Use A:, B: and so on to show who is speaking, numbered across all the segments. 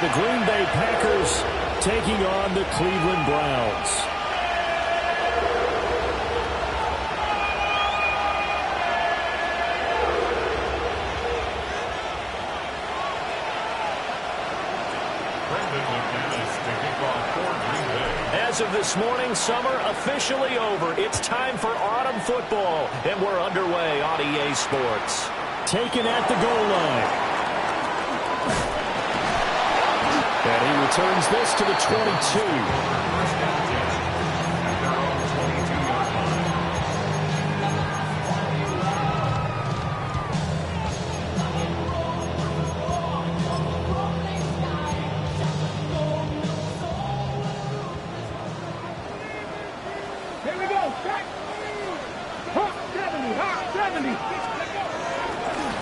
A: the Green Bay Packers taking on the Cleveland Browns. As of this morning, summer officially over. It's time for autumn football, and we're underway on EA Sports. Taken at the goal line. And he returns this to the 22.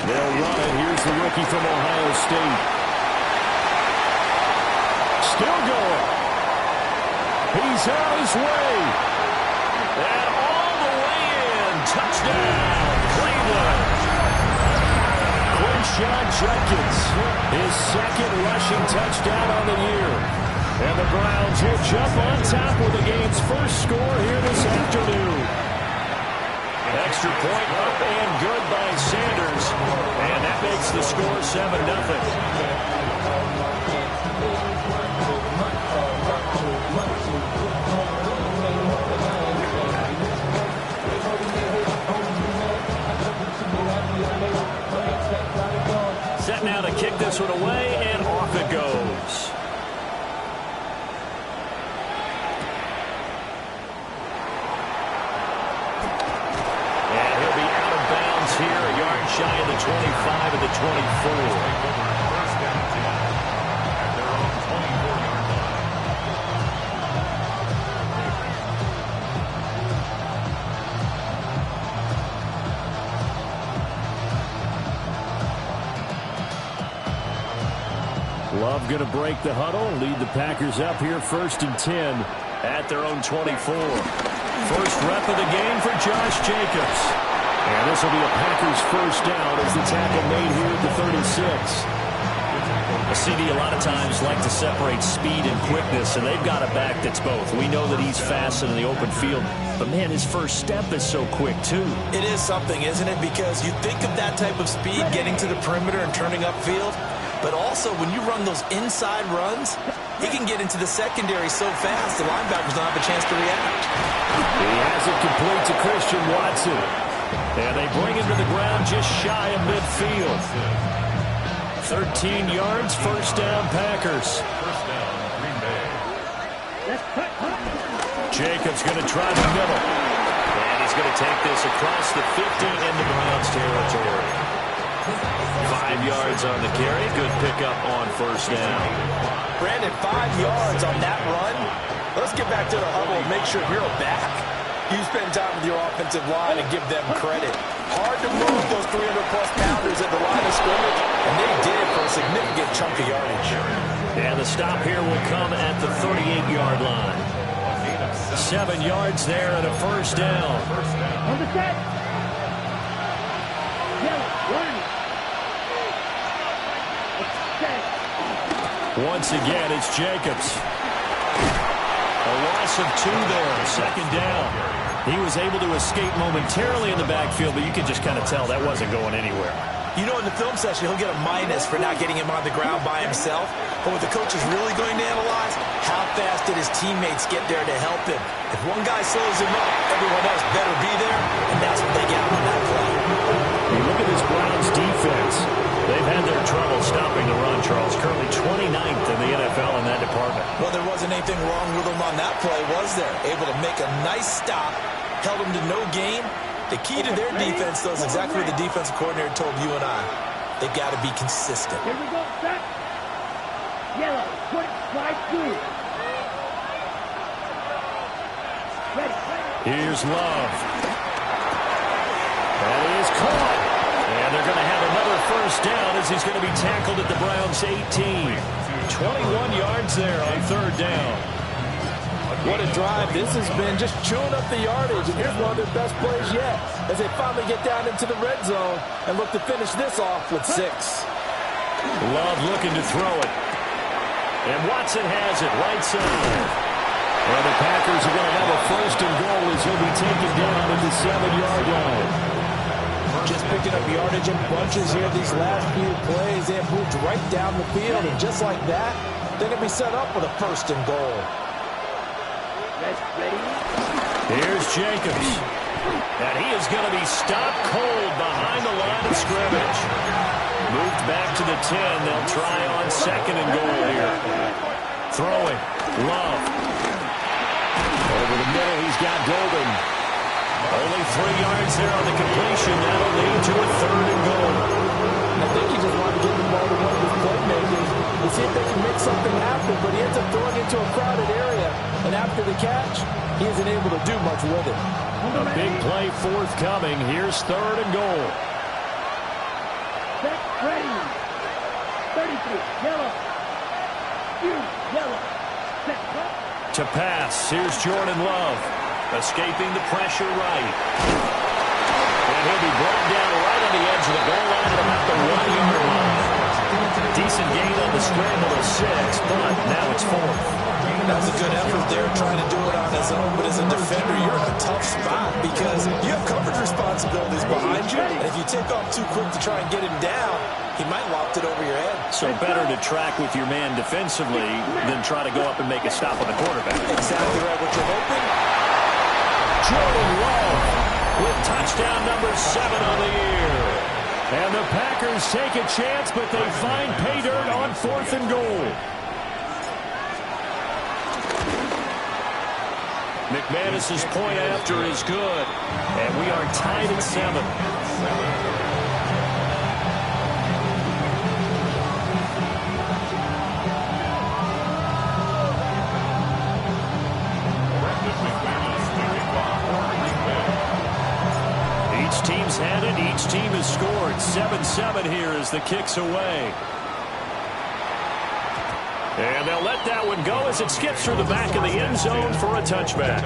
A: They'll run it. Here's the rookie from Ohio State. Still going. He's on his way. And all the way in. Touchdown, Cleveland. Quinshon Judkins, his second rushing touchdown on the year. And the Browns will jump on top with the game's first score here this afternoon. Extra point up and good by Sanders. And that makes the score 7-0. Set now to kick this one away, and off it goes. Here, a yard shy of the 25 and the 24. Love going to break the huddle, lead the Packers up here 1st and 10 at their own 24. First rep of the game for Josh Jacobs. And this will be a Packers first down as the tackle made here at the 36. CD a lot of times like to separate speed and quickness, and they've got a back that's both. We know that he's fast in the open field, but, man, his first step is so quick, too.
B: It is something, isn't it? Because you think of that type of speed getting to the perimeter and turning upfield, but also when you run those inside runs, he can get into the secondary so fast the linebackers don't have a chance to react.
A: He has it complete to Christian Watson. And they bring him to the ground just shy of midfield. 13 yards, first down, Packers. Jacobs going to try the middle. And he's going to take this across the 50 into Browns territory. 5 yards on the carry. Good pickup on first down.
B: Brandon, 5 yards on that run. Let's get back to the huddle and make sure you're back. You spend time with your offensive line and give them credit. Hard to move those 300-plus pounders at the line of scrimmage, and they did for a significant chunk of yardage.
A: And the stop here will come at the 38-yard line. 7 yards there and a first down.
C: On the set.
A: Once again, it's Jacobs. A loss of 2 there, second down. He was able to escape momentarily in the backfield, but you could just kind of tell that wasn't going anywhere.
B: You know, in the film session, he'll get a minus for not getting him on the ground by himself. But what the coach is really going to analyze, how fast did his teammates get there to help him? If one guy slows him up, everyone else better be there, and that's what they got on that play.
A: You look at this Browns defense. They've had their trouble stopping the run, Charles. Currently 29th in the NFL in that department.
B: Well, there wasn't anything wrong with them on that play, was there? Able to make a nice stop, held them to no gain. The key to their defense, though, is exactly what the defensive coordinator told you and I. They've got to be consistent.
C: Here we go, set. Yellow, put slide through. Ready.
A: Here's Love. That is caught. And they're going to have another first down as he's going to be tackled at the Browns' 18. 21 yards there on third down.
B: What a drive this has been, just chewing up the yardage. And here's one of their best plays yet as they finally get down into the red zone and look to finish this off with 6.
A: Love looking to throw it. And Watson has it right side. And the Packers are going to have a first and goal as he'll be taken down at the 7-yard line.
B: Just picking up yardage in bunches here these last few plays. They have moved right down the field, and just like that, they're going to be set up with a first and goal.
A: Here's Jacobs. And he is going to be stopped cold behind the line of scrimmage. Moved back to the 10. They'll try on second and goal here. Throwing. Love. Over the middle, he's got Golden. Only 3 yards there on the completion. That'll lead to a third and goal.
B: I think he just wanted to give the ball to one of his playmakers and see if they can make something happen, but he ends up throwing into a crowded area. And after the catch, he isn't able to do much with it.
A: A big play forthcoming. Here's third and goal.
C: Set, ready. 33, yellow. Yellow. Set, cut.
A: To pass, here's Jordan Love, escaping the pressure right. And he'll be brought down right on the edge of the goal line at about the 1-yard line. Decent gain on the scramble of 6, but now it's 4th.
B: That was a good effort there, trying to do it on his own, but as a defender, you're in a tough spot because you have coverage responsibilities behind you, and if you take off too quick to try and get him down, he might loft it over your head.
A: So better to track with your man defensively than try to go up and make a stop on the quarterback.
B: Exactly right. What you're hoping?
A: Jordan Love with touchdown number 7 on the year. And the Packers take a chance, but they find pay dirt on 4th and goal. McManus's point after is good, and we are tied at 7. Each team's had it. Each team has scored. 7-7 here as the kick's away. And they'll let that one go as it skips through the back of the end zone for a touchback.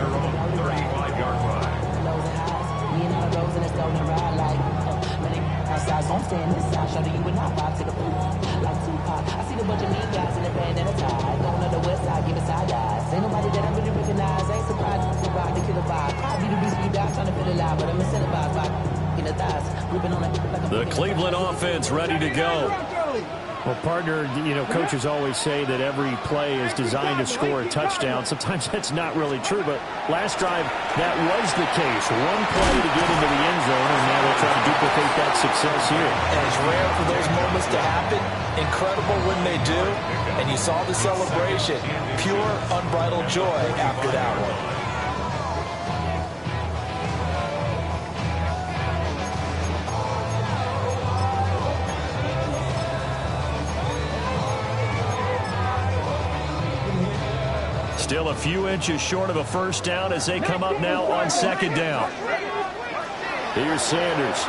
A: The Cleveland offense ready to go. Well, partner, you know, coaches always say that every play is designed to score a touchdown. Sometimes that's not really true, but last drive, that was the case. One play to get into the end zone, and now they'll try to duplicate that success here.
B: And it's rare for those moments to happen. Incredible when they do. And you saw the celebration. Pure, unbridled joy after that one.
A: Still a few inches short of a first down as they come up now on second down. Here's Sanders.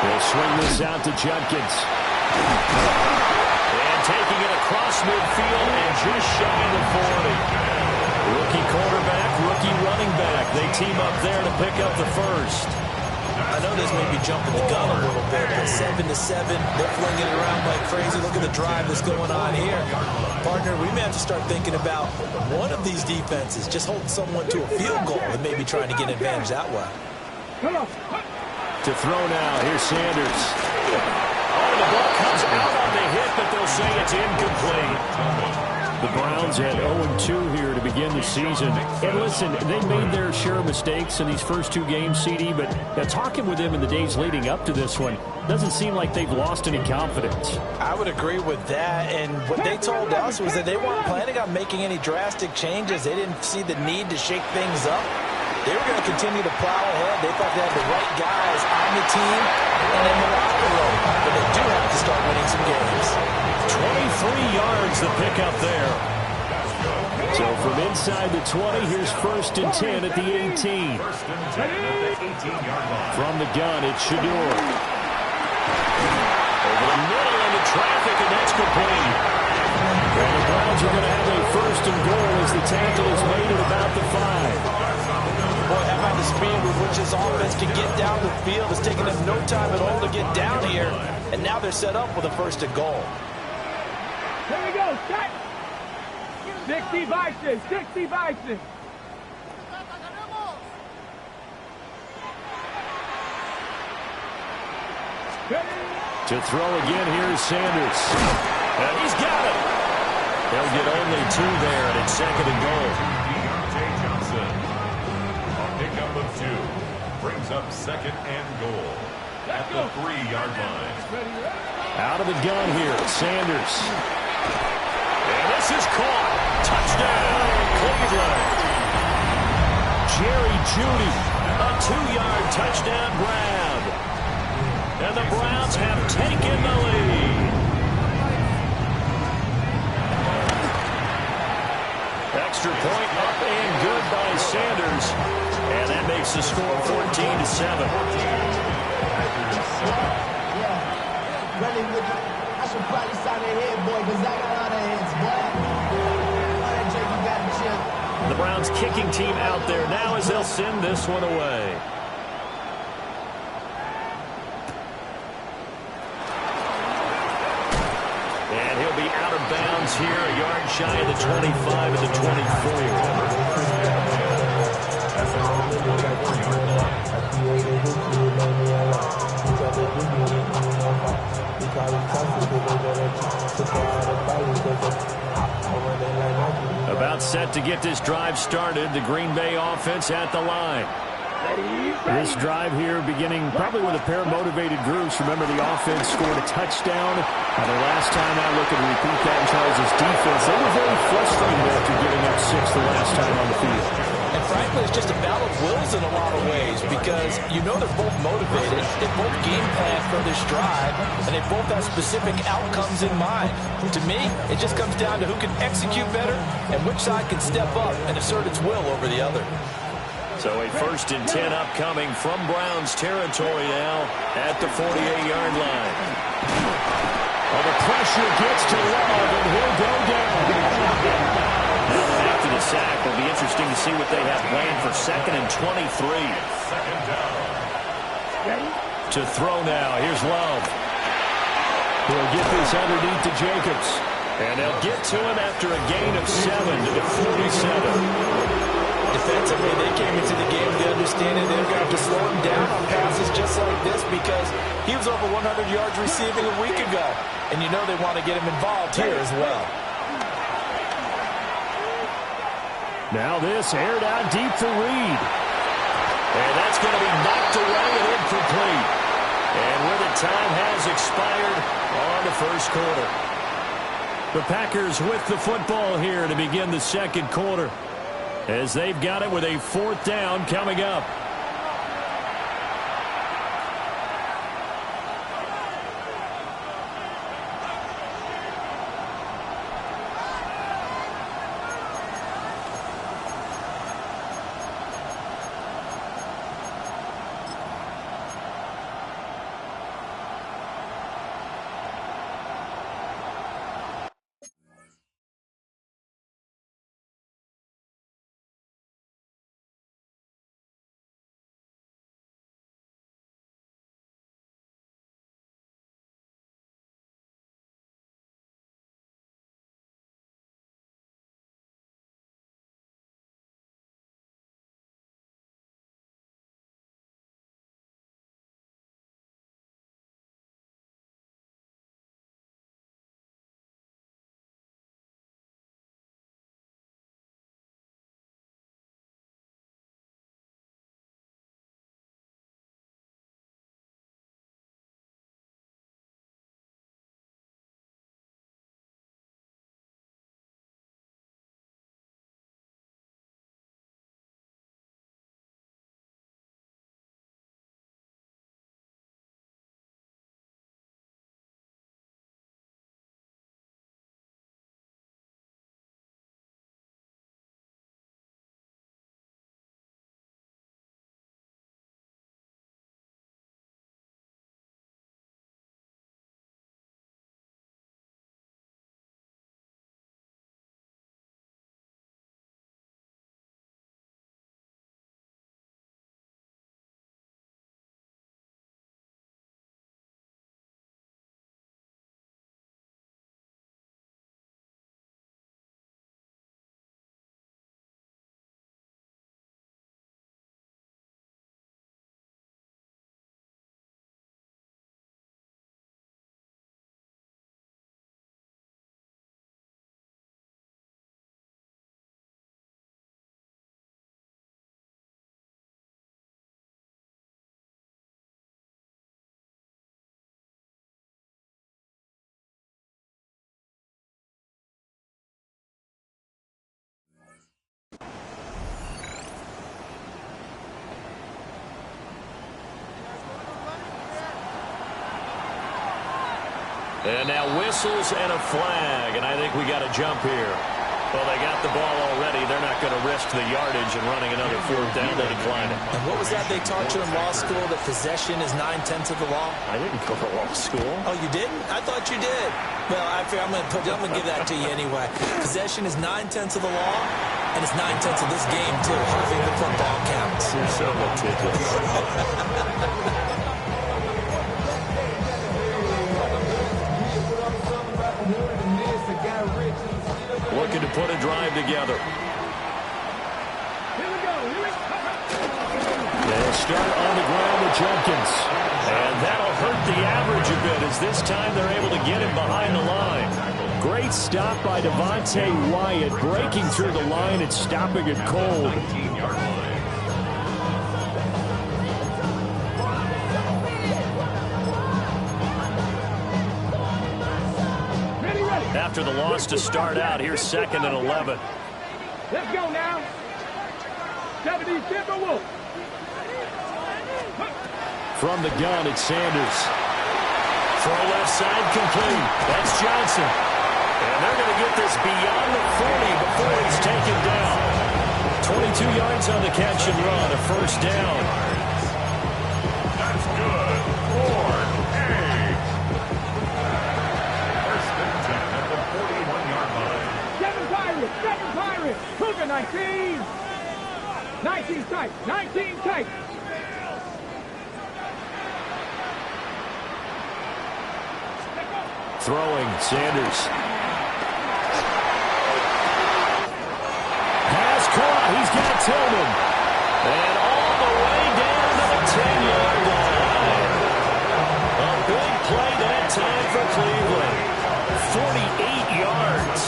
A: They'll swing this out to Judkins. And taking it across midfield and just shy of the 40. Rookie quarterback, rookie running back. They team up there to pick up the first.
B: I know this may be jumping the gun a little bit, but 7-7, they're flinging it around like crazy. Look at the drive that's going on here. Partner, we may have to start thinking about one of these defenses just holding someone to a field goal and maybe trying to get an advantage that way.
A: To throw now, here's Sanders. Oh, the ball comes out on the hit, but they'll say it's incomplete. The Browns had 0-2 here to begin the season. And listen, they made their share of mistakes in these first 2 games, CD, but talking with them in the days leading up to this one, doesn't seem like they've lost any confidence.
B: I would agree with that, and what they told us was that they weren't planning on making any drastic changes. They didn't see the need to shake things up. They were going to continue to plow ahead. They thought they had the right guys on the team and in the locker room, but they do have to start winning some games.
A: 23 yards the pickup there. So from inside the 20, here's 1st and 10 at the 18. From the gun, it's Shador. Over the middle into traffic, and that's complete. And the Browns are going to have a 1st and goal as the tackle is made at about the 5.
B: Boy, how about the speed with which this offense can get down the field? It's taking them no time at all to get down here, and now they're set up with a 1st and goal.
C: Here we go. Set. 60 Bison. 60 Bison.
A: To throw again, here's Sanders. And he's got it. They'll get only 2 there, and it's 2nd and goal.
D: Johnson on pickup of 2 brings up 2nd and goal at the 3-yard line.
A: Out of the gun here, Sanders. And this is caught. Touchdown, Cleveland. Jerry Jeudy, a 2-yard touchdown grab. And the Browns have taken the lead. Extra point up and good by Sanders. And that makes the score 14-7.
E: I should probably sign a head, boy, because I got a lot of heads, boy.
A: The Browns kicking team out there now as they'll send this one away. And he'll be out of bounds here, a yard shy of the 25 of the 24. About set to get this drive started, the Green Bay offense at the line. This drive here beginning probably with a pair of motivated groups. Remember, the offense scored a touchdown. The last time I look at repeat that in Charles' defense, they were very frustrated after giving up 6 the last time on the field.
B: And frankly, it's just a battle of wills in a lot of ways because you know they're both motivated, they both game plan for this drive, and they both have specific outcomes in mind. To me, it just comes down to who can execute better and which side can step up and assert its will over the other.
A: So a 1st and 10 upcoming from Browns territory now at the 48-yard line. Oh, the pressure gets to Love, and he'll go down. Now, after the sack, it'll be interesting to see what they have planned for 2nd and 23.
D: 2nd down.
A: To throw now. Here's Love. He'll get this underneath to Jacobs. And they'll get to him after a gain of 7 to the 47.
B: Defensively, they came into the game with the understanding they're going to have to slow him down on passes just like this because he was over 100 yards receiving a week ago. And you know they want to get him involved here as well.
A: Now this aired out deep for Reed. And that's going to be knocked away and incomplete. And where the time has expired on the 1st quarter. The Packers with the football here to begin the 2nd quarter, as they've got it with a 4th down coming up. And now whistles and a flag, and I think we got a jump here. Well, they got the ball already. They're not going to risk the yardage and running another fourth down. They decline it.
B: And what was that they taught you in law school, that possession is 9/10 of the law?
A: I didn't go to law school.
B: Oh, you didn't? I thought you did. Well, I'm going to give that to you anyway. Possession is 9/10 of the law, and it's 9/10 of this game, too. Having the football counts.
A: You're so meticulous. Looking to put a drive together.
C: Here we go.
A: They'll start on the ground with Jenkins. And that'll hurt the average a bit, as this time they're able to get him behind the line. Great stop by Devontae Wyatt, breaking through the line and stopping it cold.
D: 19-yard line.
A: After the loss to start out, here's 2nd and 11.
C: Let's go now. 70 Timberwolves.
A: From the gun, it's Sanders. Throw left side complete. That's Johnson. And they're going to get this beyond the 40 before he's taken down. 22 yards on the catch and run, a first down.
D: That's good. Ford, hey. First and 10 at the 41-yard line.
C: 7 Pirates. Cougar 19. 19 tight. 19 tight.
A: Throwing, Sanders. Pass caught. He's got Tillman. And all the way down to the 10-yard line. A big play that time for Cleveland. 48 yards.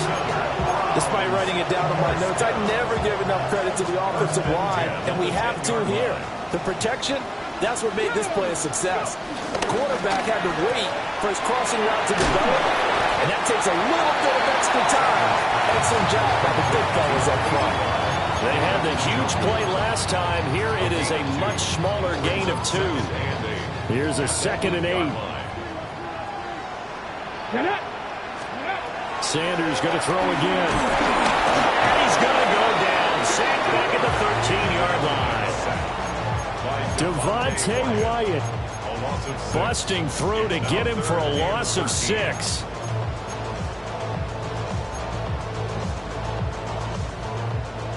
B: Despite writing it down in my notes, I never give enough credit to the offensive line, and we have to here. The protection, that's what made this play a success. The quarterback had to wait for his crossing route to develop, and that takes a little bit of extra time. Excellent job by the big fellas up front.
A: They had the huge play last time. Here it is a much smaller gain of 2. Here's a 2nd and 8. Sanders going to throw again. And he's going to go down. Sacked back at the 13-yard line. Devontae Wyatt busting through to get him for a loss of 6.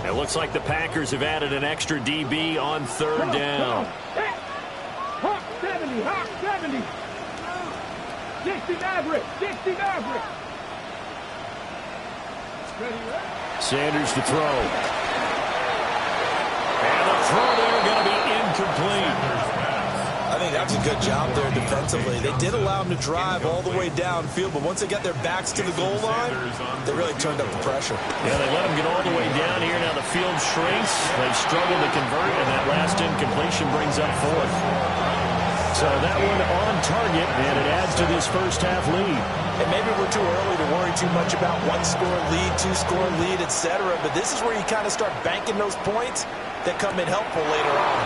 A: It looks like the Packers have added an extra DB on 3rd down.
C: Hawk 70, Hawk 70. 60 Maverick, 60 Maverick.
A: Sanders to throw. And the throw there going to be incomplete.
B: I think that's a good job there defensively. They did allow him to drive all the way downfield, but once they got their backs to the goal line, they really turned up the pressure.
A: Yeah, they let him get all the way down here. Now the field shrinks. They struggle to convert, and that last incompletion brings up 4th. So that one on target, and it adds to this first half lead.
B: And maybe we're too early to worry too much about 1-score lead, 2-score lead, etc. But this is where you kind of start banking those points that come in helpful later on.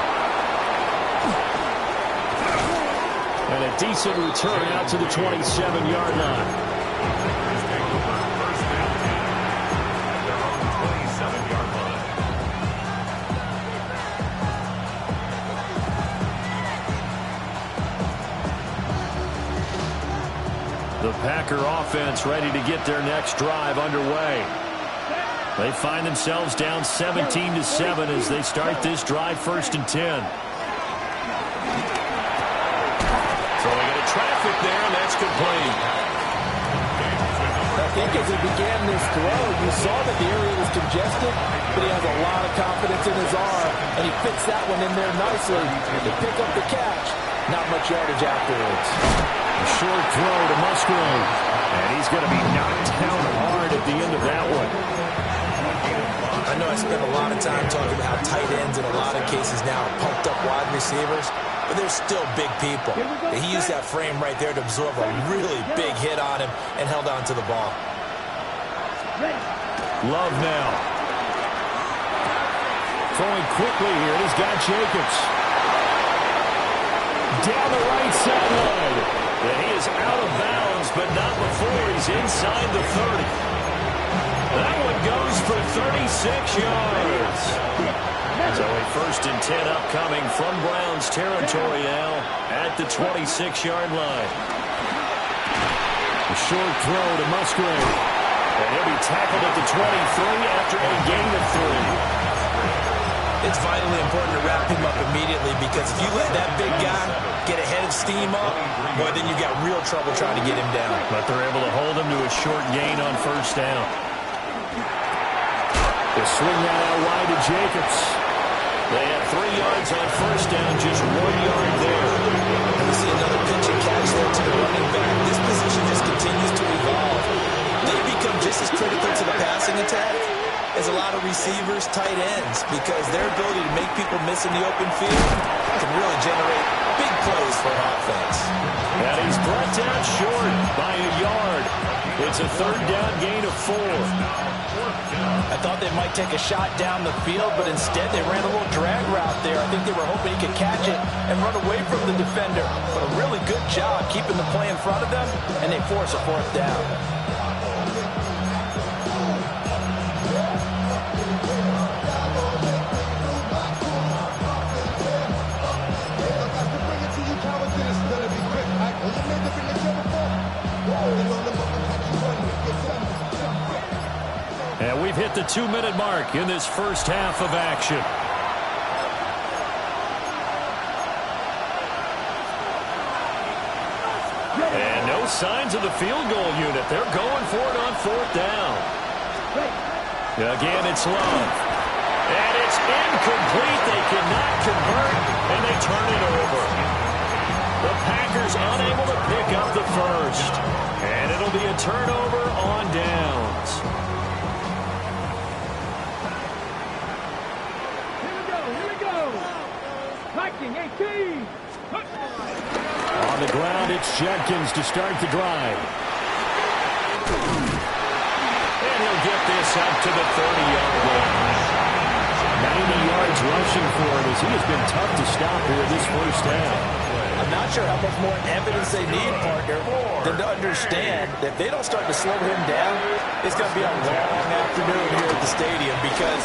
A: And a decent return out to the 27-yard line. The Packer offense ready to get their next drive underway. They find themselves down 17-7 as they start this drive, 1st and 10. Throwing into traffic there, and that's complete.
B: I think as he began this throw, you saw that the area was congested, but he has a lot of confidence in his arm, and he fits that one in there nicely to pick up the catch. Not much yardage afterwards.
A: A short throw to Musgrave, and he's going to be knocked down hard at the end of that one.
B: I know I spend a lot of time talking about how tight ends in a lot of cases now are pumped up wide receivers, but they're still big people. He used that frame right there to absorb a really big hit on him and held on to the ball.
A: Love now. Throwing quickly here. He's got Jacobs. Down the right sideline. And he is out of bounds, but not before he's inside the 30. That one goes for 36 yards. So a 1st and 10 upcoming from Browns territory now at the 26-yard line. A short throw to Musgrave. And he'll be tackled at the 23 after a gain of 3.
B: It's vitally important to wrap him up immediately, because if you let that big guy get a head of steam up, boy, then you've got real trouble trying to get him down.
A: But they're able to hold him to a short gain on 1st down. They swing that out wide to Jacobs. They have 3 yards on 1st down, just 1 yard there.
B: And we see another pitch and catch there to the running back. This position just continues to evolve. They become just as critical to the passing attack as a lot of receivers, tight ends, because their ability to make people miss in the open field can really generate big plays for an offense.
A: And he's brought down short by a yard. It's a 3rd down gain of 4.
B: I thought they might take a shot down the field, but instead they ran a little drag route there. I think they were hoping he could catch it and run away from the defender. But a really good job keeping the play in front of them, and they force a 4th down.
A: And we've hit the 2-minute mark in this first half of action. And no signs of the field goal unit. They're going for it on 4th down. Again, it's Love. And it's incomplete. They cannot convert, and they turn it over. The Packers unable to pick up the 1st. And it'll be a turnover on downs.
C: Viking 18.
A: On the ground, it's Jenkins to start the drive. And he'll get this up to the 30-yard line. 90 yards rushing for him, as he has been tough to stop here this 1st half.
B: I'm not sure how much more evidence they need, partner, than to understand that if they don't start to slow him down, it's going to be a long afternoon here at the stadium, because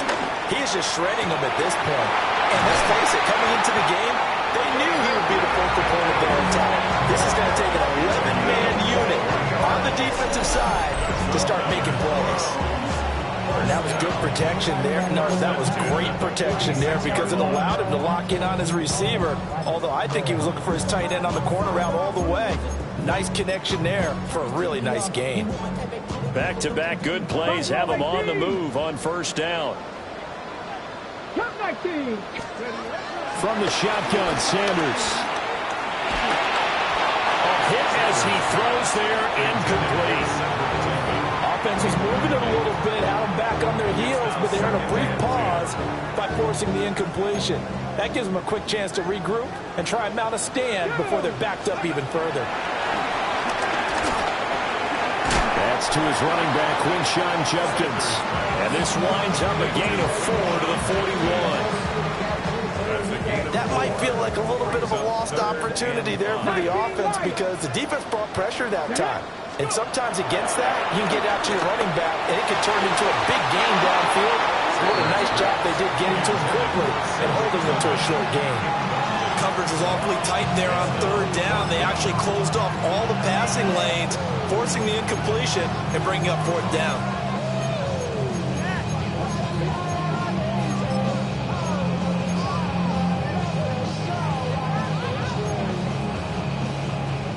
B: he is just shredding them at this point. And let's face it, coming into the game, they knew he would be the focal point of their attack. This is going to take an 11-man unit on the defensive side to start making plays. And that was good protection there. No, that was great protection there, because it allowed him to lock in on his receiver, although I think he was looking for his tight end on the corner route all the way. Nice connection there for a really nice gain.
A: Back-to-back good plays have him on the move on 1st down. From the shotgun, Sanders. A hit as he throws there, incomplete.
B: Offense is moving it a little bit, out and back on their heels, but they're in a brief pause by forcing the incompletion. That gives them a quick chance to regroup and try and mount a stand before they're backed up even further.
A: That's to his running back, Quinshon Judkins. And this winds up a gain of 4 to the 41.
B: That might feel like a little bit of a lost opportunity there for the offense, because the defense brought pressure that time. And sometimes against that, you can get out to your running back, and it can turn into a big gain downfield. What a nice job they did getting to him quickly and holding them to a short gain. Coverage was awfully tight there on 3rd down. They actually closed off all the passing lanes, forcing the incompletion and bringing up 4th down.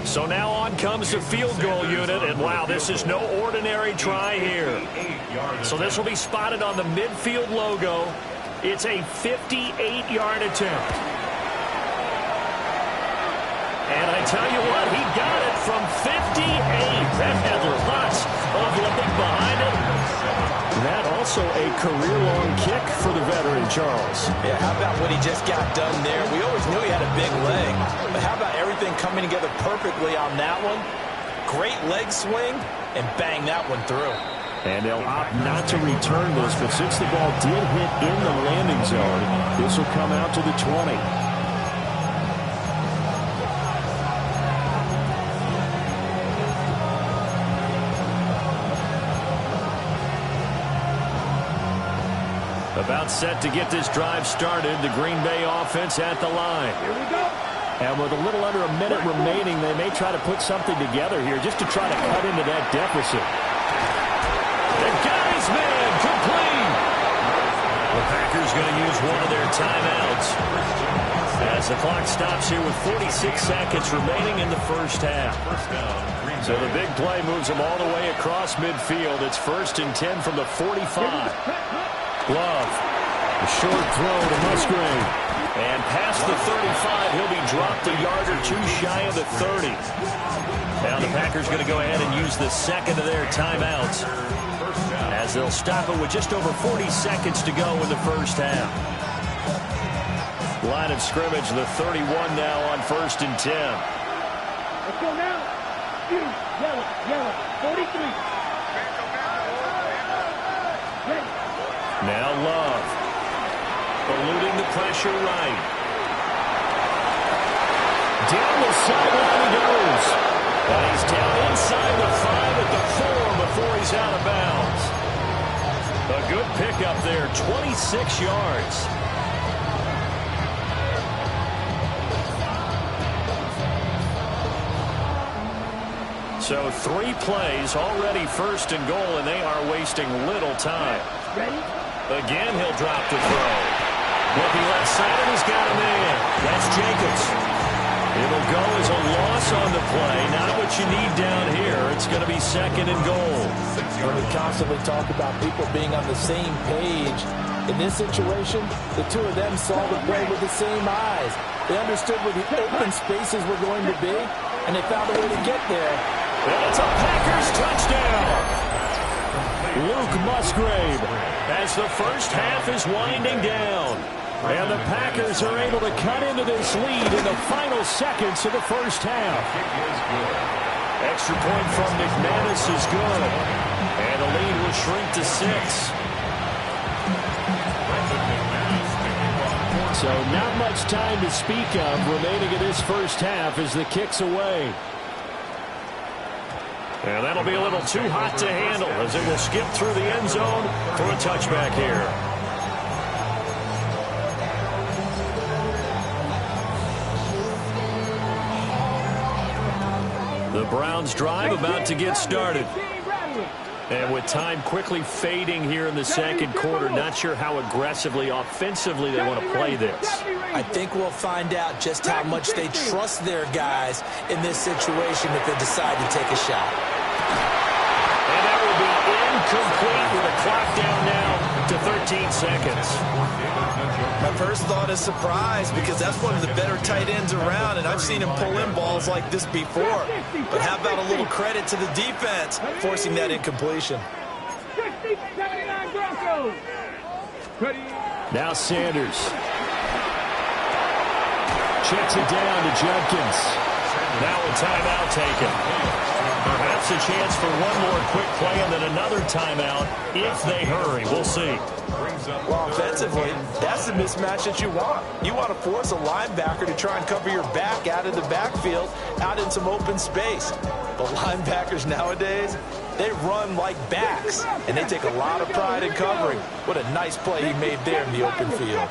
A: So now on comes the field goal unit, and wow, this is no ordinary try here. So this will be spotted on the midfield logo. It's a 58-yard attempt. And I tell you what, he got it from 58. That had lots of leg behind it. That also a career-long kick for the veteran, Charles.
B: Yeah, how about what he just got done there? We always knew he had a big leg, but how about everything coming together perfectly on that one? Great leg swing, and bang that one through.
A: And they'll opt not to return this, but since the ball did hit in the landing zone, this will come out to the 20. About set to get this drive started. The Green Bay offense at the line.
C: Here we go.
A: And with a little under a minute remaining, they may try to put something together here just to try to cut into that deficit. The guy's man complete. The Packers going to use one of their timeouts as the clock stops here with 46 seconds remaining in the first half. So the big play moves them all the way across midfield. It's 1st and 10 from the 45. Love. A short throw to Musgrave. And past the 35, he'll be dropped a yard or two shy of the 30. Now the Packers going to go ahead and use the second of their timeouts as they'll stop it with just over 40 seconds to go in the first half. Line of scrimmage, the 31 now on 1st and 10.
C: Let's go now. Yellow. 43. Ready.
A: Now Love. Eluding the pressure right. Down the sideline he goes. And he's down inside the 5 at the 4 before he's out of bounds. A good pickup there, 26 yards. So 3 plays, already 1st and goal, and they are wasting little time.
C: Ready?
A: Again, he'll drop the throw. Looking left side, and he's got a man. That's Jacobs. It'll go as a loss on the play. Not what you need down here. It's going to be 2nd and goal.
F: When we constantly talk about people being on the same page, in this situation, the two of them saw the play with the same eyes. They understood where the open spaces were going to be, and they found a way to get there.
A: And it's a Packers touchdown. Luke Musgrave as the first half is winding down. And the Packers are able to cut into this lead in the final seconds of the first half. Extra point from McManus is good. And the lead will shrink to 6. So not much time to speak of remaining in this first half as the kick's away. And that'll be a little too hot to handle as it will skip through the end zone for a touchback here. The Browns drive about to get started. And with time quickly fading here in the second quarter, not sure how aggressively, offensively they want to play this.
F: I think we'll find out just how much they trust their guys in this situation if they decide to take a shot.
A: And that will be incomplete with a clock down now to 13 seconds.
B: My first thought is surprise because that's one of the better tight ends around, and I've seen him pull in balls like this before. But how about a little credit to the defense forcing that incompletion?
C: 79 Broncos.
A: Now Sanders. Checks it down to Judkins. Now a timeout taken. Perhaps a chance for one more quick play and then another timeout if they hurry. We'll see.
B: Well, offensively, that's the mismatch that you want. You want to force a linebacker to try and cover your back out of the backfield, out in some open space. The linebackers nowadays, they run like backs, and they take a lot of pride in covering. What a nice play he made there in the open field.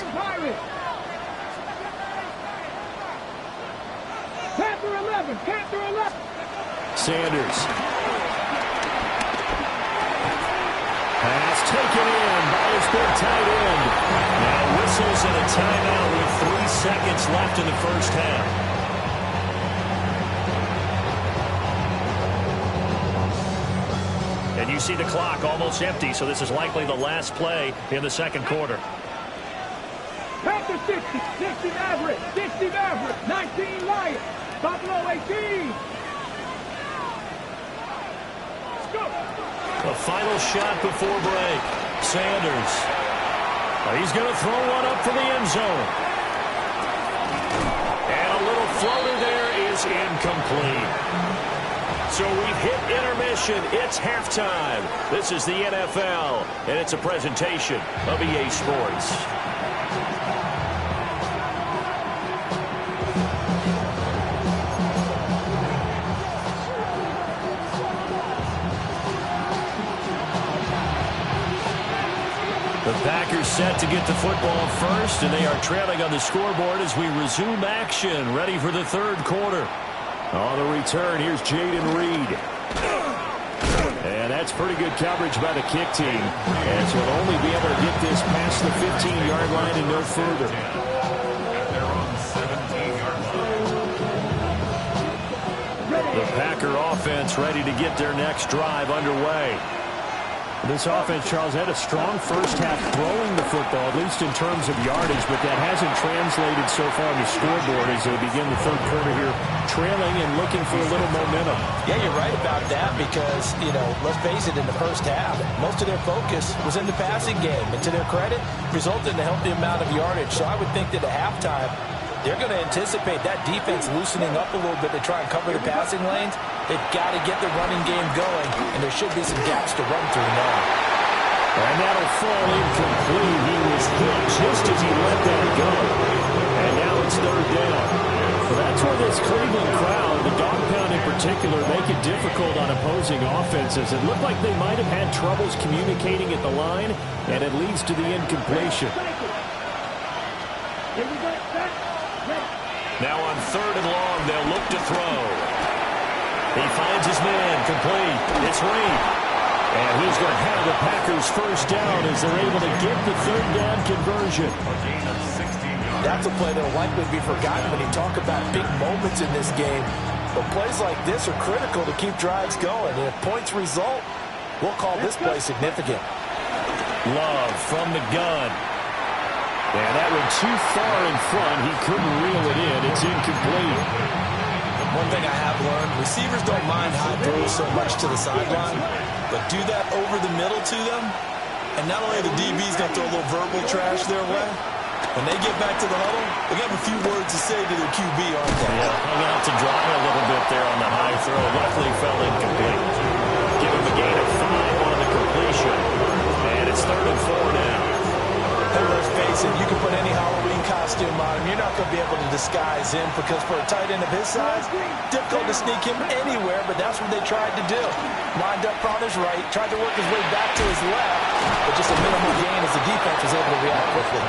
C: Panther 11.
A: Sanders. Pass taken in by his big tight end. Now whistles and a timeout with 3 seconds left in the first half. And you see the clock almost empty, so this is likely the last play in the second quarter.
C: Panther 60 Maverick, 60 Maverick, 19 Lions, Buffalo 18.
A: The final shot before break. Sanders. He's going to throw one up for the end zone. And a little floater there is incomplete. So we've hit intermission. It's halftime. This is the NFL, and it's a presentation of EA Sports. The Packers set to get the football first, and they are trailing on the scoreboard as we resume action, ready for the third quarter. On the return, here's Jaden Reed. And that's pretty good coverage by the kick team, as we'll only be able to get this past the 15-yard line and no further.
D: At their own 17-yard line.
A: The Packer offense ready to get their next drive underway. This offense, Charles, had a strong first half throwing the football, at least in terms of yardage, but that hasn't translated so far on the scoreboard as they begin the third quarter here, trailing and looking for a little momentum.
F: Yeah, you're right about that because, let's face it, in the first half, most of their focus was in the passing game. And to their credit, resulted in a healthy amount of yardage. So I would think that at halftime, they're going to anticipate that defense loosening up a little bit to try and cover the passing lanes. They've got to get the running game going, and there should be some gaps to run through now.
A: And that'll fall incomplete. He was hit just as he let that go. And now it's third down. Well, that's where this Cleveland crowd, the dog pound in particular, make it difficult on opposing offenses. It looked like they might have had troubles communicating at the line, and it leads to the incompletion. Now on third and long, they'll look to throw. He finds his man, complete. It's Reed. And he's going to have the Packers first down as they're able to get the third down conversion.
F: That's a play that will likely be forgotten when you talk about big moments in this game. But plays like this are critical to keep drives going. And if points result, we'll call this play significant.
A: Love from the gun. And that went too far in front. He couldn't reel it in. It's incomplete.
B: One thing I have learned, receivers don't mind high throws so much to the sideline, but do that over the middle to them, and not only are the DBs going to throw a little verbal trash their way, when they get back to the huddle, they have a few words to say to their QB, aren't they?
A: Yeah, hung out to dry a little bit there on the high throw. Luckily fell incomplete. Give him a gain of 5 on the completion. And it's 3rd and 4 now.
F: And let's face it, you can put any Halloween costume on him. You're not going to be able to disguise him because for a tight end of his size, difficult to sneak him anywhere, but that's what they tried to do. Lined up on his right, tried to work his way back to his left, but just a minimal gain as the defense was able to react quickly.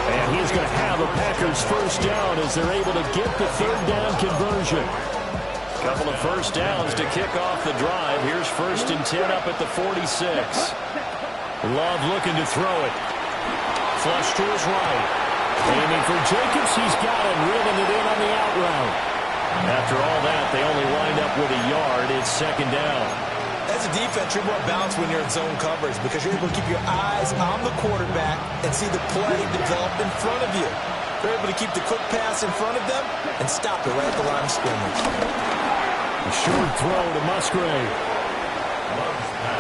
A: And he's going to have a Packers first down as they're able to get the third down conversion. Couple of first downs to kick off the drive. Here's 1st and 10 up at the 46. Love looking to throw it. Flush to his right. Aiming for Jacobs. He's got it. Reeling it in on the out route. After all that, they only wind up with a yard. It's 2nd down.
B: As a defense, you're more balanced when you're in zone coverage because you're able to keep your eyes on the quarterback and see the play develop in front of you. You're able to keep the quick pass in front of them and stop it right at the line of scrimmage.
A: A short throw to Musgrave.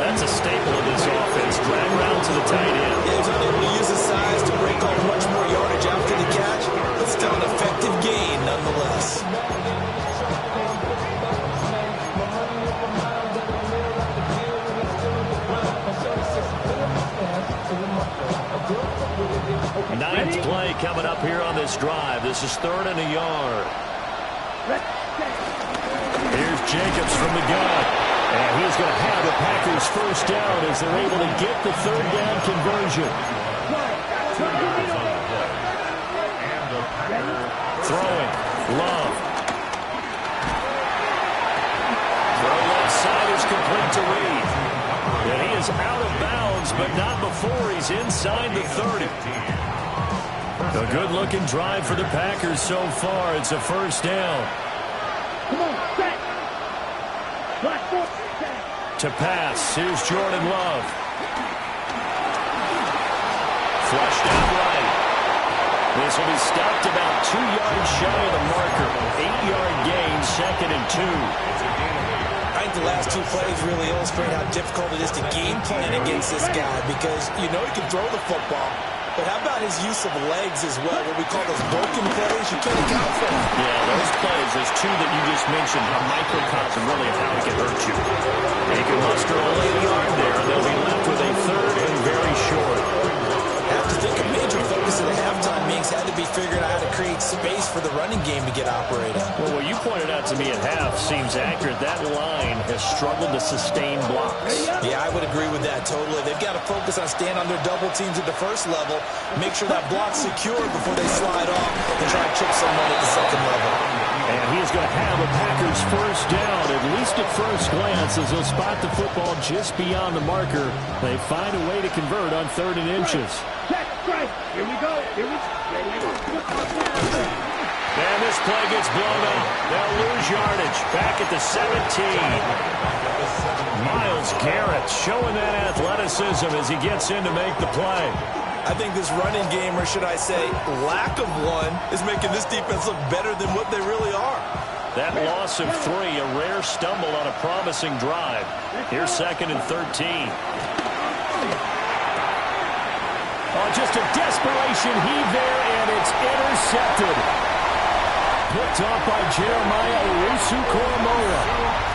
A: That's a staple of this offense. Drag round to the tight end.
B: Yeah, he's unable to use his size to break off much more yardage after the catch, but still an effective gain nonetheless.
A: Ninth play coming up here on this drive. This is 3rd and a yard. Here's Jacobs from the gun. And he's going to have the Packers first down as they're able to get the third down conversion. Throwing. Love. Throw left side is complete to Reed. And he is out of bounds, but not before he's inside the 30. A good-looking drive for the Packers so far. It's a first down.
C: Come on, set.
A: To pass, here's Jordan Love. Flushed out right. This will be stopped about 2 yards shy of the marker. 8-yard gain, 2nd and 2.
B: I think the last 2 plays really illustrate how difficult it is to game plan against this guy because you know he can throw the football. But how about his use of legs as well? What we call those broken plays, you can't account for them.
A: Yeah, those plays, those 2 that you just mentioned, are microcosm really of how it can hurt you. They can muster only a yard there, and they'll be left with a 3rd and very short.
B: I have to think a major focus at the halftime meetings had to be figuring out how to create space for the running game to get operating.
A: Well, what you pointed out to me at half seems accurate. That line has struggled to sustain blocks.
F: Yeah, I would agree with that totally. They've got to focus on staying on their double teams at the first level, make sure that block's secure before they slide off and try to chip someone at the second level.
A: And he is going to have a Packers first down, at least at first glance, as he'll spot the football just beyond the marker. They find a way to convert on 3rd and inches.
C: Here we go.
A: And this play gets blown up. They'll lose yardage. Back at the 17. Myles Garrett showing that athleticism as he gets in to make the play.
B: I think this running game, or should I say lack of one, is making this defense look better than what they really are.
A: That loss of 3, a rare stumble on a promising drive. Here's 2nd and 13. Oh, just a desperation heave there, and it's intercepted. Picked off by Jeremiah Owusu-Koramoah.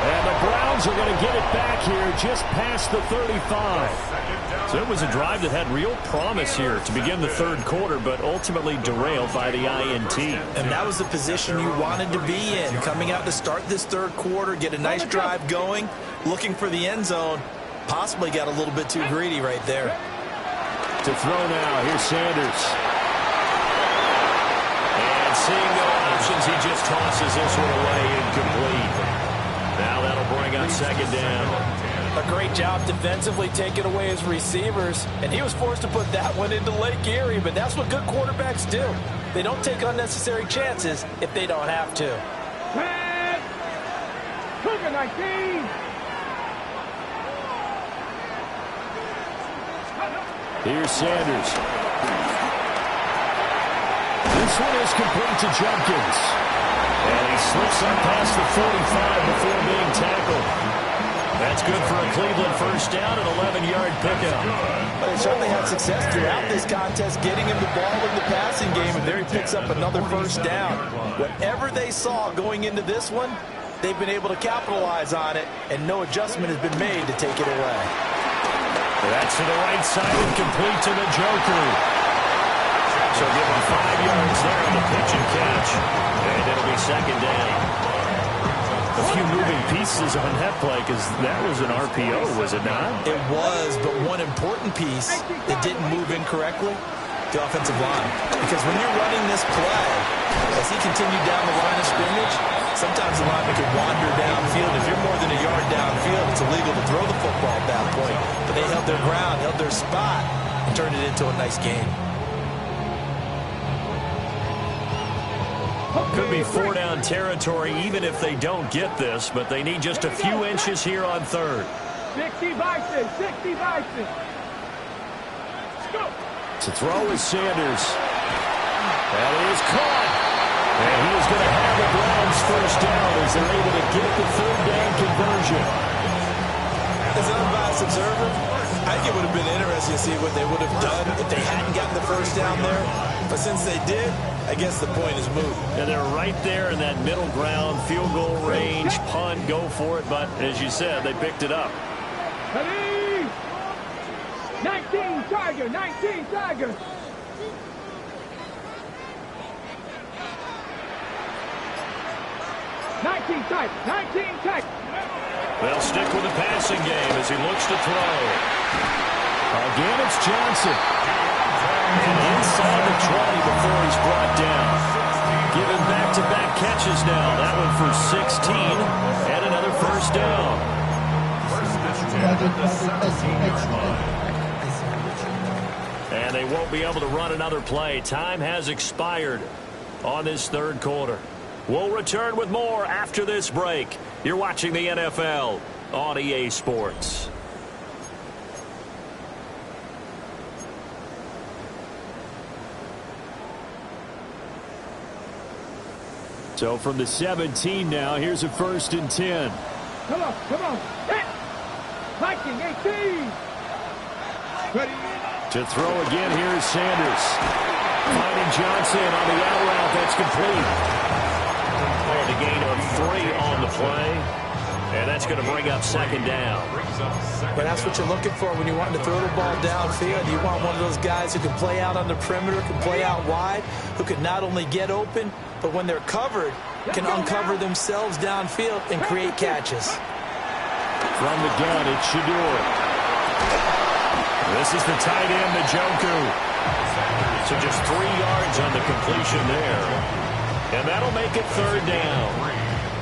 A: And the Browns are going to get it back here just past the 35. So it was a drive that had real promise here to begin the 3rd quarter, but ultimately derailed by the INT.
F: And that was the position you wanted to be in. Coming out to start this 3rd quarter, get a nice drive going, looking for the end zone. Possibly got a little bit too greedy right there.
A: To throw now, here's Sanders. And seeing no options, he just tosses this one away, incomplete. Now that'll bring up 2nd down.
F: A great job defensively taking away his receivers, and he was forced to put that one into Lake Erie, but that's what good quarterbacks do. They don't take unnecessary chances if they don't have to.
C: Cougar 19.
A: Here's Sanders. This one is complete to Jenkins. And he slips up past the 45 before being tackled. That's good for a Cleveland first down, an 11-yard pickup.
F: But they certainly had success throughout this contest, getting him the ball in the passing game, and there he picks up another first down. Whatever they saw going into this one, they've been able to capitalize on it, and no adjustment has been made to take it away.
A: That's to the right side and complete to the Joker. So give him 5 yards there on the pitch and catch. And it'll be 2nd down. A few moving pieces on that play because that was an RPO, was it not?
F: It was, but one important piece that didn't move incorrectly, the offensive line. Because when you're running this play, as he continued down the line of scrimmage, sometimes the lineman could wander downfield. If you're more than a yard downfield, it's illegal to throw the football at that point. But they held their ground, held their spot, and turned it into a nice game.
A: Could be 4-down territory even if they don't get this, but they need just a few inches here on 3rd.
C: 60 Bison.
A: To throw is Sanders. That is caught. And he is going to have the Browns first down as they're able to get the 3rd down conversion.
B: As an unbiased observer, I think it would have been interesting to see what they would have done if they hadn't gotten the first down there. But since they did, I guess the point is moot.
A: And they're right there in that middle ground, field goal range, punt, go for it. But as you said, they picked it up.
C: 19 Tiger. 19 Tiger.
A: They'll stick with the passing game as he looks to throw. Again, it's Johnson. And inside the 20 before he's brought down. Given back-to-back catches now. That one for 16 and another first down. And they won't be able to run another play. Time has expired on this 3rd quarter. We'll return with more after this break. You're watching the NFL on EA Sports. So from the 17 now, here's a 1st and 10.
C: Come on. Hit. Viking 18. Ready.
A: To throw again, here's Sanders. Finding Johnson on the out route. That's complete. And a gain of 3 on the play. And that's going to bring up 2nd down.
F: But that's what you're looking for when you want to throw the ball downfield. You want one of those guys who can play out on the perimeter, can play out wide, who can not only get open, but when they're covered, can uncover themselves downfield and create catches.
A: From the gun, it's Shador. This is the tight end, Njoku. So just 3 yards on the completion there. And that'll make it third down.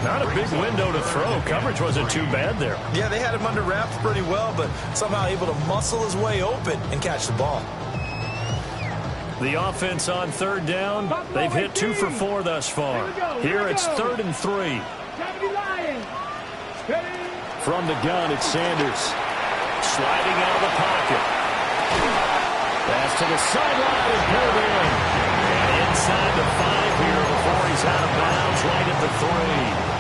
A: Not a big window to throw. Coverage wasn't too bad there.
B: Yeah, they had him under wraps pretty well, but somehow able to muscle his way open and catch the ball.
A: The offense on third down, they've hit 2 for 4 thus far. Here it's 3rd and 3. From the gun, it's Sanders. Sliding out of the pocket. Pass to the sideline and pulled in. And inside the 5 here before he's out of bounds right at the 3.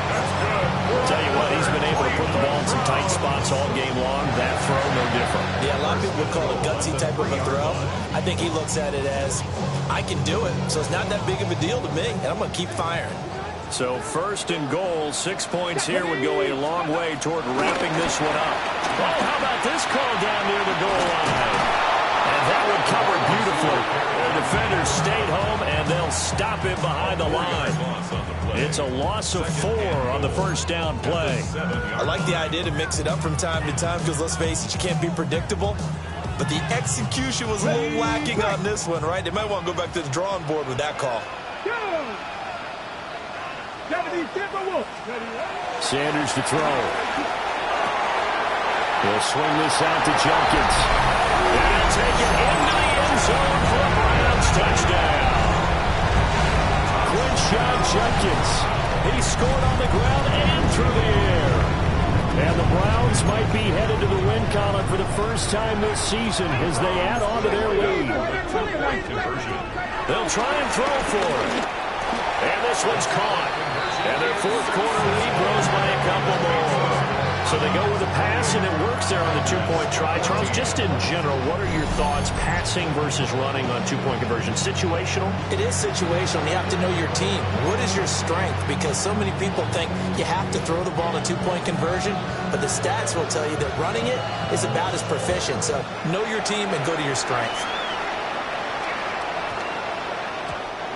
A: I'll tell you what, he's been able to put the ball in some tight spots all game long. That throw, no different.
F: Yeah, a lot of people would call it a gutsy type of a throw. I think he looks at it as, I can do it, so it's not that big of a deal to me, and I'm going to keep firing.
A: So 1st and goal, 6 points here would go a long way toward wrapping this one up. Oh, how about this call down near the goal line? And that would cover beautifully. The defenders stayed home, and they'll stop him behind the line. It's a loss of 4 on the first down play.
B: I like the idea to mix it up from time to time because, let's face it, you can't be predictable. But the execution was a little lacking on this one, right? They might want to go back to the drawing board with that call.
A: Sanders to throw. He'll swing this out to Jenkins. And he'll take it into the end zone for a Browns touchdown. Quinshon Jenkins. He scored on the ground and through the air. And the Browns might be headed to the win column for the first time this season as they add on to their lead. They'll try and throw for it. And this one's caught. And their 4th quarter lead grows by a couple more. So they go with a pass, and it works there on the 2-point try. Charles, just in general, what are your thoughts passing versus running on 2-point conversion? Situational?
F: It is situational. You have to know your team. What is your strength? Because so many people think you have to throw the ball in a 2-point conversion, but the stats will tell you that running it is about as proficient. So know your team and go to your strength.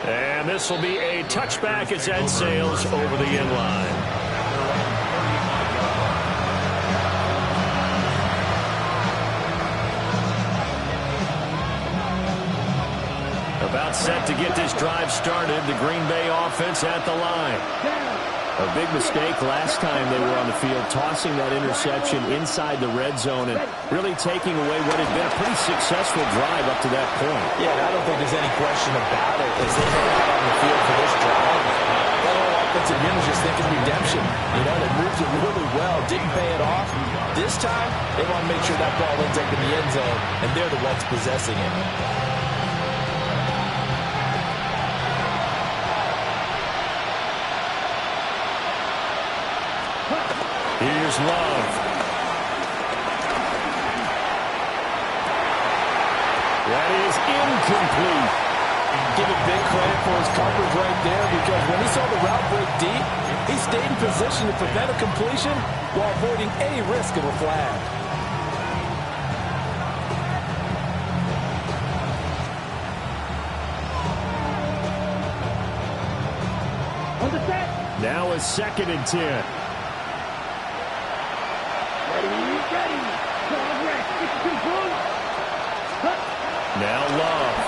A: And this will be a touchback as Ed sails over the end line. About set to get this drive started, the Green Bay offense at the line. A big mistake last time they were on the field, tossing that interception inside the red zone and really taking away what had been a pretty successful drive up to that point.
F: Yeah, I don't think there's any question about it as they head out on the field for this drive. That whole offensive unit is just thinking redemption. You know, they moved it really well, didn't pay it off. This time, they want to make sure that ball ends up in the end zone, and they're the ones possessing it.
A: Here's Love. That is incomplete.
F: Give it big credit for his coverage right there because when he saw the route break deep, he stayed in position to prevent a completion while avoiding any risk of a flag.
A: Now a 2nd and 10. Now Love.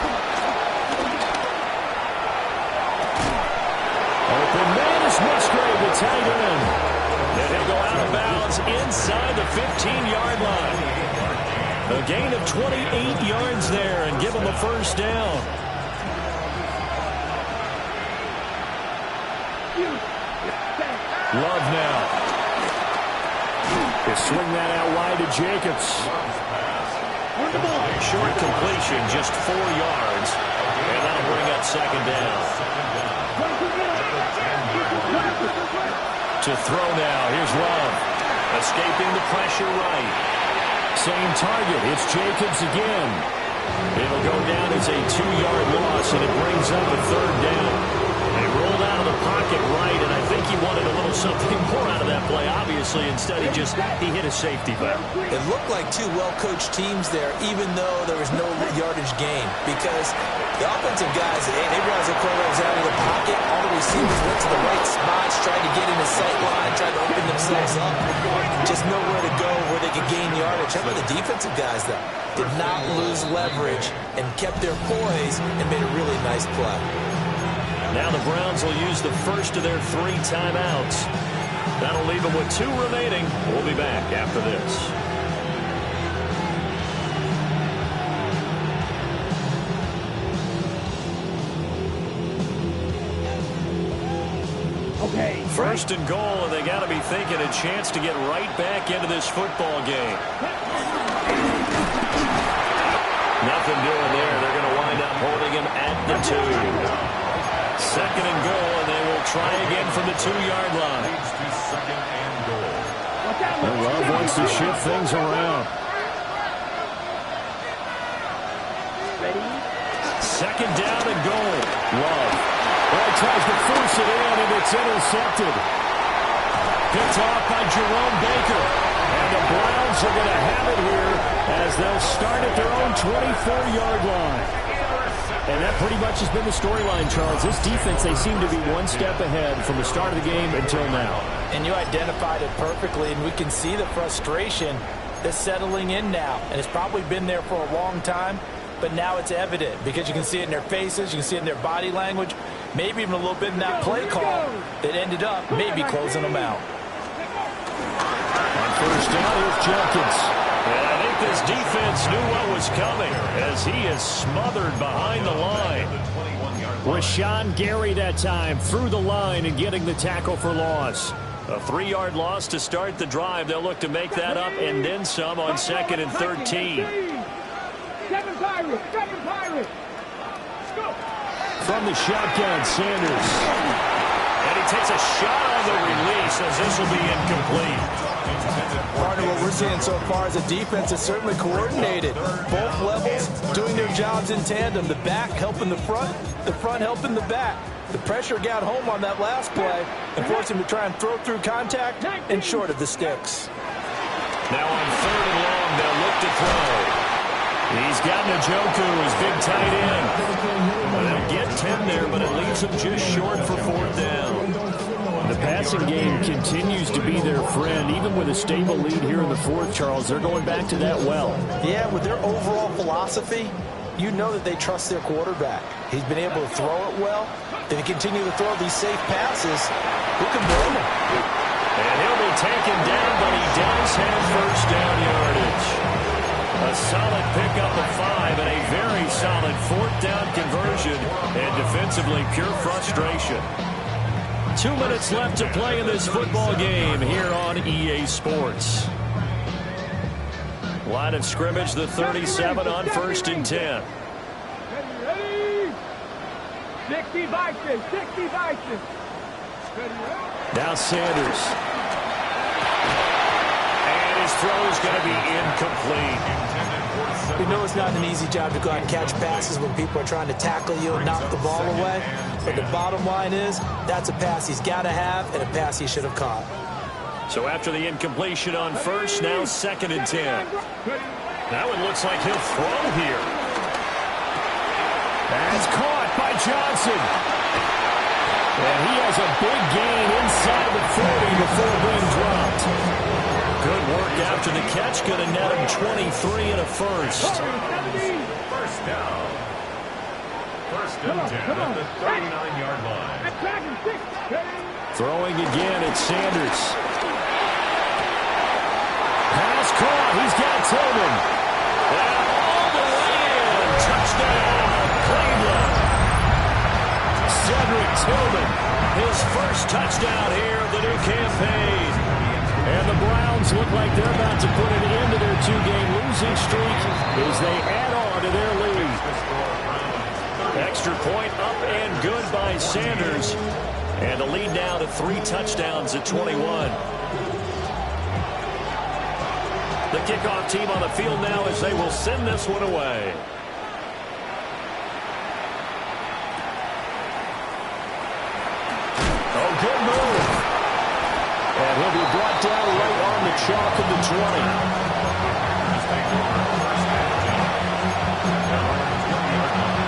A: Open man is Musgrave, the tight end. And he'll go out of bounds inside the 15-yard line. A gain of 28 yards there and give him a first down. Love now. They swing that out wide to Jacobs. Short completion, just 4 yards. And that'll bring up 2nd down. To throw now, here's Love. Escaping the pressure right. Same target, it's Jacobs again. It'll go down as a 2-yard loss, and it brings up a 3rd down. They rolled out out of the pocket right, and I think he wanted a little something more out of that play, obviously. Instead, he hit a safety valve.
F: It looked like two well-coached teams there, even though there was no yardage gain, because the offensive guys, they realized the quarterback was out of the pocket. All the receivers went to the right spots, tried to get in the sight line, tried to open themselves up. Just nowhere to go where they could gain yardage. How about the defensive guys, though? Did not lose leverage and kept their poise and made a really nice play.
A: Now the Browns will use the first of their 3 timeouts. That'll leave them with 2 remaining. We'll be back after this.
C: Okay.
A: First and goal, and they got to be thinking a chance to get right back into this football game. Nothing doing there. They're going to wind up holding him at the 2. Second and goal, and they will try again from the 2-yard line.
D: Second and goal.
A: Love wants to shift things around.
C: Ready?
A: Second down and goal. Love. Well, he tries to force it in, and it's intercepted. Picked off by Jerome Baker. And the Browns are going to have it here as they'll start at their own 24-yard line. And that pretty much has been the storyline, Charles. This defense, they seem to be one step ahead from the start of the game until now.
F: And you identified it perfectly, and we can see the frustration that's settling in now. And it's probably been there for a long time, but now it's evident because you can see it in their faces, you can see it in their body language, maybe even a little bit in that play call that ended up maybe closing them out.
A: On first down, here's Jenkins. And I think this defense knew what was coming as he is smothered behind the line. Rashawn Gary that time through the line and getting the tackle for loss. A 3-yard loss to start the drive. They'll look to make that up and then some on 2nd and 13.
C: 7 Pirates! 7 Pirates!
A: From the shotgun, Sanders. And he takes a shot on the release as this will be incomplete.
F: Partner, what we're seeing so far is a defense that's certainly coordinated. Both levels doing their jobs in tandem. The back helping the front helping the back. The pressure got home on that last play and forced him to try and throw through contact and short of the sticks.
A: Now on 3rd and long, they'll look to throw. He's got Njoku, his big tight end. They'll get 10 there, but it leaves him just short for 4th down. The passing game continues to be their friend. Even with a stable lead here in the 4th, Charles, they're going back to that well.
F: Yeah, with their overall philosophy, you know that they trust their quarterback. He's been able to throw it well. If they continue to throw these safe passes, who can blame him?
A: And he'll be taken down, but he does have first down yardage. A solid pickup of 5 and a very solid 4th down conversion. And defensively, pure frustration. 2 minutes left to play in this football game here on EA Sports. Line of scrimmage, the 37 on 1st and 10.
C: Ready? 60 Vikings! 60 Vikings!
A: Now Sanders. And his throw is going to be incomplete.
F: We know it's not an easy job to go out and catch passes when people are trying to tackle you and knock the ball away. But the bottom line is, that's a pass he's got to have and a pass he should have caught.
A: So after the incompletion on 1st, now 2nd and 10. Now it looks like he'll throw here. That's caught by Johnson. And he has a big gain inside the 40 before being dropped. Good work after the catch. Going to net him 23 and a first.
D: First down. First and 10 at the 39-yard line.
A: Throwing again, it's Sanders. Pass caught. He's got Tillman. All the way in. Touchdown, Cleveland. Cedric Tillman, his first touchdown here of the new campaign. And the Browns look like they're about to put an end to their 2-game losing streak as they add on to their lead. Extra point up and good by Sanders. And the lead now to 3 touchdowns at 21. The kickoff team on the field now as they will send this one away. chalk of the 20.
D: He's taken over first and 10. Now on the 20-yard line.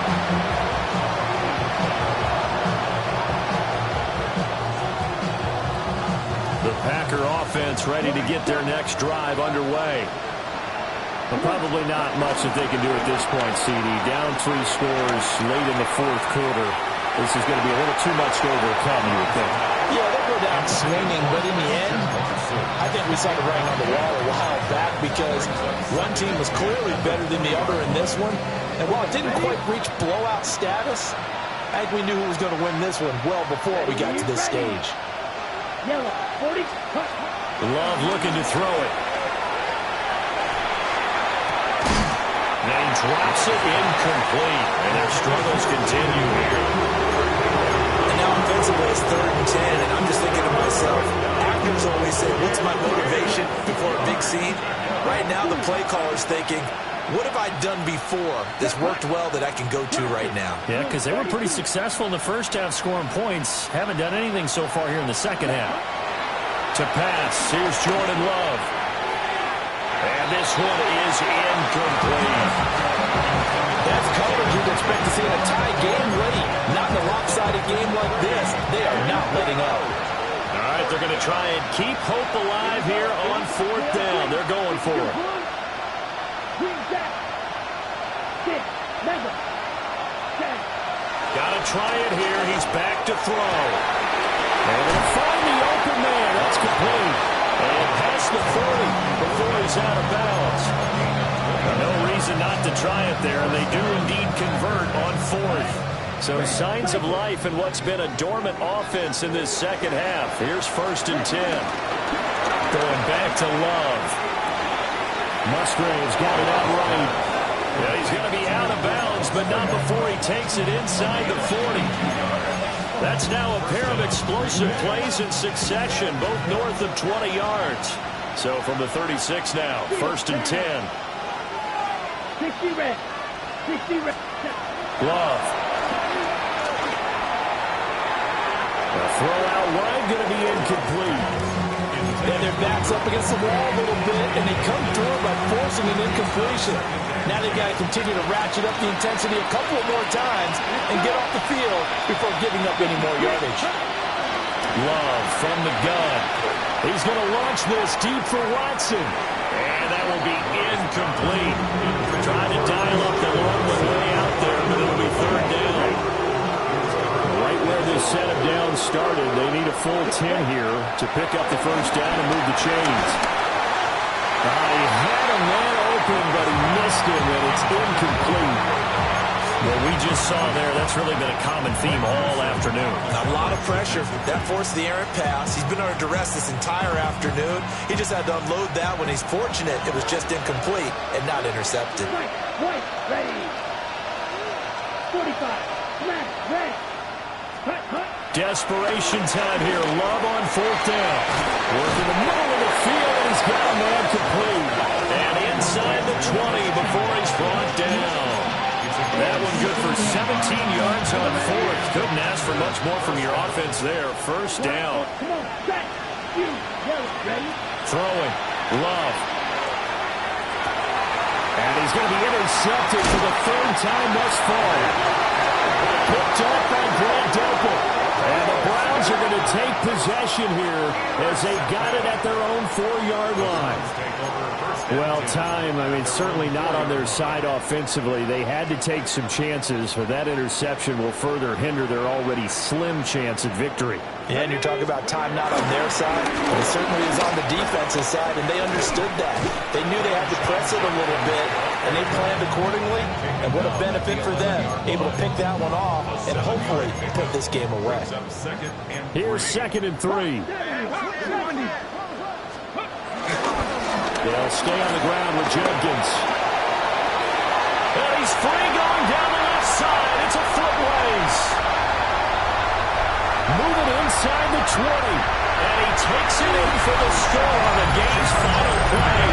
A: The Packer offense ready to get their next drive underway. But probably not much that they can do at this point, CD. Down 3 scores late in the fourth quarter. This is going to be a little too much to overcome, you would think.
F: Yeah, they'll go down swinging, but in the end, I think we saw the writing on the wall a while back because one team was clearly better than the other in this one. And while it didn't quite reach blowout status, I think we knew who was going to win this one well before we got to this stage.
C: Yellow, 40.
A: Love looking to throw it. And he drops it incomplete. And their struggles continue here.
B: And now offensively it's 3rd and 10, and I'm just thinking to myself, actors always say, what's my motivation before a big scene? Right now the play caller's thinking, what have I done before that's worked well that I can go to right now?
A: Yeah, because they were pretty successful in the first half scoring points. Haven't done anything so far here in the second half. To pass, here's Jordan Love. And this one is incomplete.
F: That's coverage you'd expect to see in a tie game late. Not in a lopsided game like this. They are not letting up.
A: All right, they're going to try and keep hope alive here on 4th down. They're going for it. Got to try it here. He's back to throw. And they'll find the open man. That's complete. And past the 40 before he's out of bounds. No reason not to try it there. And they do indeed convert on 4th. So signs of life in what's been a dormant offense in this second half. Here's 1st and 10. Going back to Love. Musgrave's got it out right. Yeah, he's going to be out of bounds, but not before he takes it inside the 40. That's now a pair of explosive plays in succession, both north of 20 yards. So from the 36 now, 1st and 10.
C: 60 red. 60 red.
A: Love. A throw out wide, going to be incomplete.
F: And their back's up against the wall a little bit, and they come through by forcing an incompletion. Now they've got to continue to ratchet up the intensity a couple of more times and get off the field before giving up any more yardage.
A: Love from the gun. He's going to launch this deep for Watson. And that will be incomplete. Trying to dial up the long way out there, but it'll be 3rd down. Right where this set of downs started, they need a full 10 here to pick up the 1st down and move the chains. He had a man open, but he missed him, and it's incomplete. What we just saw there, that's really been a common theme all afternoon.
B: A lot of pressure. That forced the errant pass. He's been under duress this entire afternoon. He just had to unload that when he's fortunate it was just incomplete and not intercepted.
C: White, ready. 45. Smash, red. Cut.
A: Desperation time here. Love on 4th down. Work in the middle of the field, and he's got a man complete. And inside the 20 before he's brought down. That one good for 17 yards on 4th. Couldn't ask for much more from your offense there. 1st down.
C: Come on, set. You. Yellow, ready.
A: Throwing. Love. And he's going to be intercepted for the 3rd time thus far. Picked up by Brad Delpit. And the Browns are going to take possession here as they got it at their own 4-yard line. Well, time, certainly not on their side offensively. They had to take some chances, but that interception will further hinder their already slim chance at victory.
F: Yeah, and you're talking about time not on their side. But it certainly is on the defensive side, and they understood that. They knew they had to press it a little bit, and they planned accordingly. And what a benefit for them, able to pick that one off and hopefully put this game away.
A: Here's 2nd and 3. They'll stay on the ground with Jenkins. And he's free going down the left side. It's a foot race. Moving inside the 20. And he takes it in for the score on the game's final play.